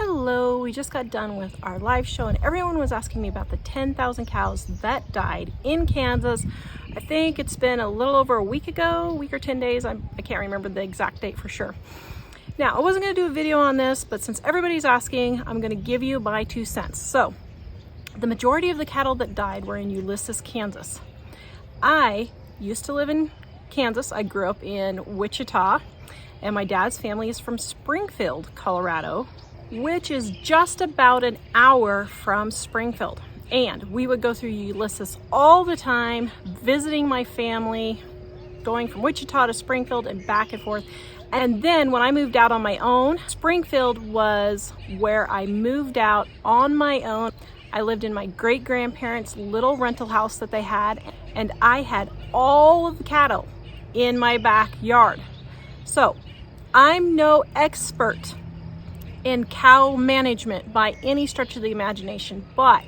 Hello, we just got done with our live show and everyone was asking me about the 10,000 cows that died in Kansas. I think it's been a little over a week ago, a week or 10 days. I can't remember the exact date for sure. Now, I wasn't going to do a video on this, but since everybody's asking, I'm going to give you my 2 cents. So, the majority of the cattle that died were in Ulysses, Kansas. I used to live in Kansas. I grew up in Wichita, and my dad's family is from Springfield, Colorado, which is just about an hour from Springfield. And we would go through Ulysses all the time, visiting my family, going from Wichita to Springfield and back and forth. And then when I moved out on my own, Springfield was where I moved out on my own. I lived in my great-grandparents' little rental house that they had, and I had all of the cattle in my backyard. So I'm no expert in cow management by any stretch of the imagination, but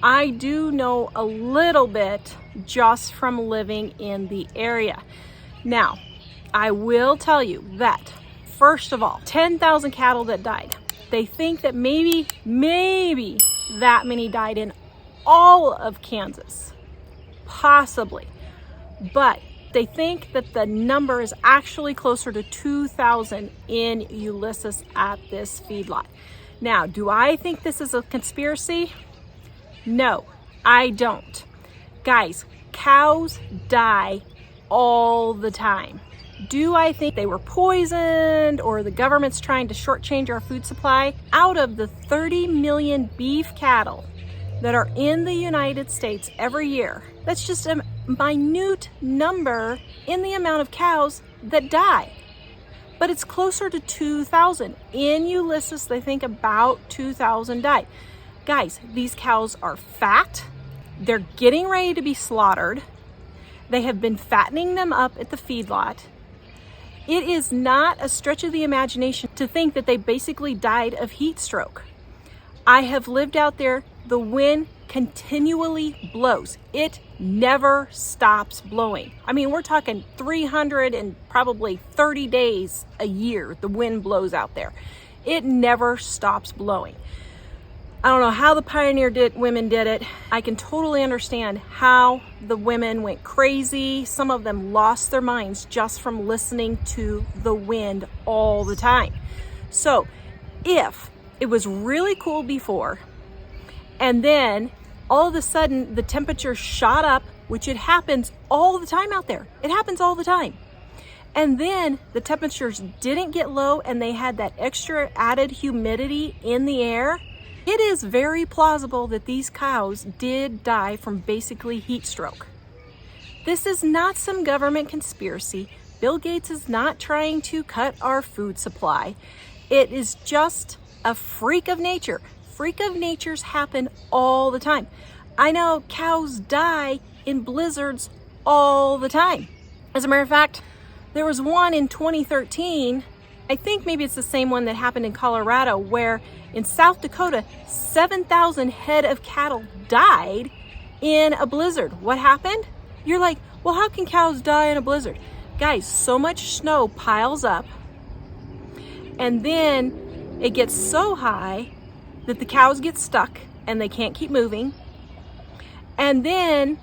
I do know a little bit just from living in the area. Now, I will tell you that, first of all, 10,000 cattle that died. They think that maybe that many died in all of Kansas, possibly, but they think that the number is actually closer to 2,000 in Ulysses at this feedlot. Now, do I think this is a conspiracy? No, I don't. Guys, cows die all the time. Do I think they were poisoned or the government's trying to shortchange our food supply? Out of the 30 million beef cattle that are in the United States every year, that's just a minute number in the amount of cows that die. But it's closer to 2,000. In Ulysses, they think about 2,000 died. Guys, these cows are fat. They're getting ready to be slaughtered. They have been fattening them up at the feedlot. It is not a stretch of the imagination to think that they basically died of heat stroke. I have lived out there. The wind continually blows. It never stops blowing. I mean, we're talking 330 days a year the wind blows out there. It never stops blowing. I don't know how the pioneer women did it. I can totally understand how the women went crazy. Some of them lost their minds just from listening to the wind all the time. So if it was really cool before, and then all of a sudden the temperature shot up, which it happens all the time out there. It happens all the time. And then the temperatures didn't get low and they had that extra added humidity in the air. It is very plausible that these cows did die from basically heat stroke. This is not some government conspiracy. Bill Gates is not trying to cut our food supply. It is just a freak of nature. Freak of natures happen all the time. I know cows die in blizzards all the time. As a matter of fact, there was one in 2013, I think maybe it's the same one that happened in Colorado, where in South Dakota, 7,000 head of cattle died in a blizzard. What happened? You're like, well, how can cows die in a blizzard? Guys, so much snow piles up, and then it gets so high that the cows get stuck and they can't keep moving. And then,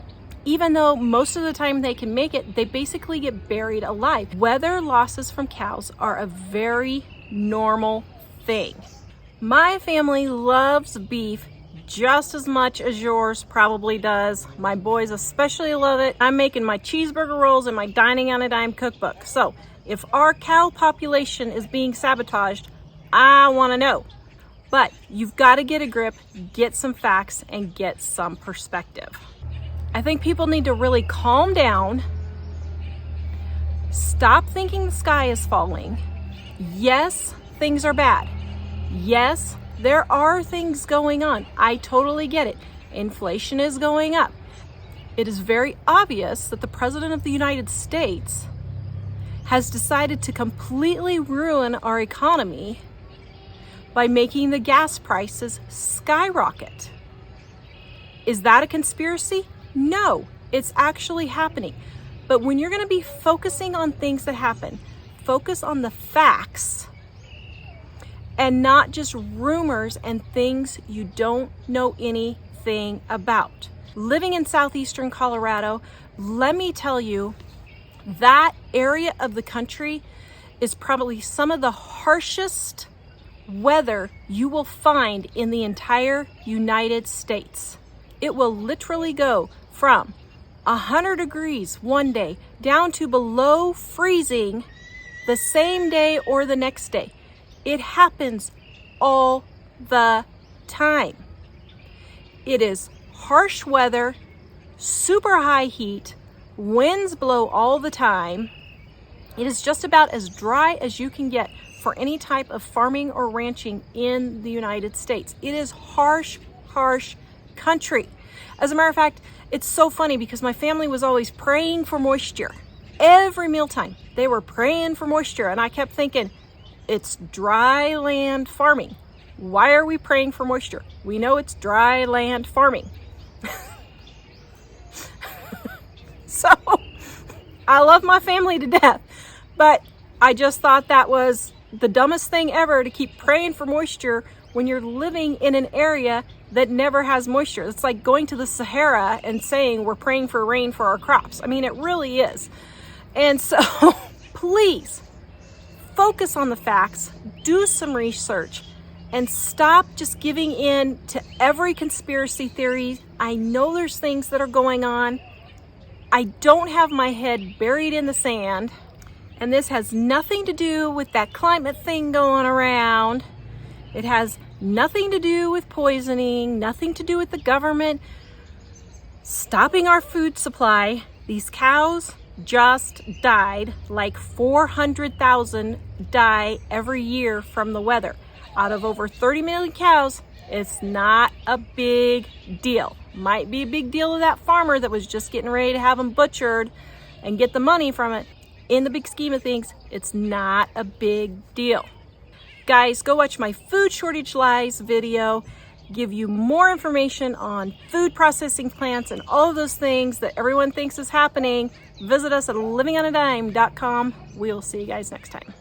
even though most of the time they can make it, they basically get buried alive. Weather losses from cows are a very normal thing. My family loves beef just as much as yours probably does. My boys especially love it. I'm making my cheeseburger rolls in my Dining on a Dime cookbook. So if our cow population is being sabotaged, I want to know. But you've got to get a grip, get some facts, and get some perspective. I think people need to really calm down, stop thinking the sky is falling. Yes, things are bad. Yes, there are things going on. I totally get it. Inflation is going up. It is very obvious that the President of the United States has decided to completely ruin our economy by making the gas prices skyrocket. Is that a conspiracy? No, it's actually happening. But when you're going to be focusing on things that happen, focus on the facts and not just rumors and things you don't know anything about. Living in southeastern Colorado, let me tell you, that area of the country is probably some of the harshest weather you will find in the entire United States. It will literally go from 100 degrees one day down to below freezing the same day or the next day. It happens all the time. It is harsh weather, super high heat, winds blow all the time. It is just about as dry as you can get for any type of farming or ranching in the United States. It is harsh, harsh country. As a matter of fact, it's so funny because my family was always praying for moisture. Every mealtime, they were praying for moisture. And I kept thinking, it's dry land farming. Why are we praying for moisture? We know it's dry land farming. So, I love my family to death, but I just thought that was the dumbest thing ever to keep praying for moisture when you're living in an area that never has moisture. It's like going to the Sahara and saying we're praying for rain for our crops. I mean, it really is. And so, please focus on the facts, do some research, and stop just giving in to every conspiracy theory. I know there's things that are going on. I don't have my head buried in the sand, and this has nothing to do with that climate thing going around. It has nothing to do with poisoning, nothing to do with the government stopping our food supply. These cows just died. Like 400,000 die every year from the weather. Out of over 30 million cows, it's not a big deal. Might be a big deal to that farmer that was just getting ready to have them butchered and get the money from it. In the big scheme of things, it's not a big deal. Guys, go watch my Food Shortage Lies video. Give you more information on food processing plants and all of those things that everyone thinks is happening. Visit us at livingonadime.com. We'll see you guys next time.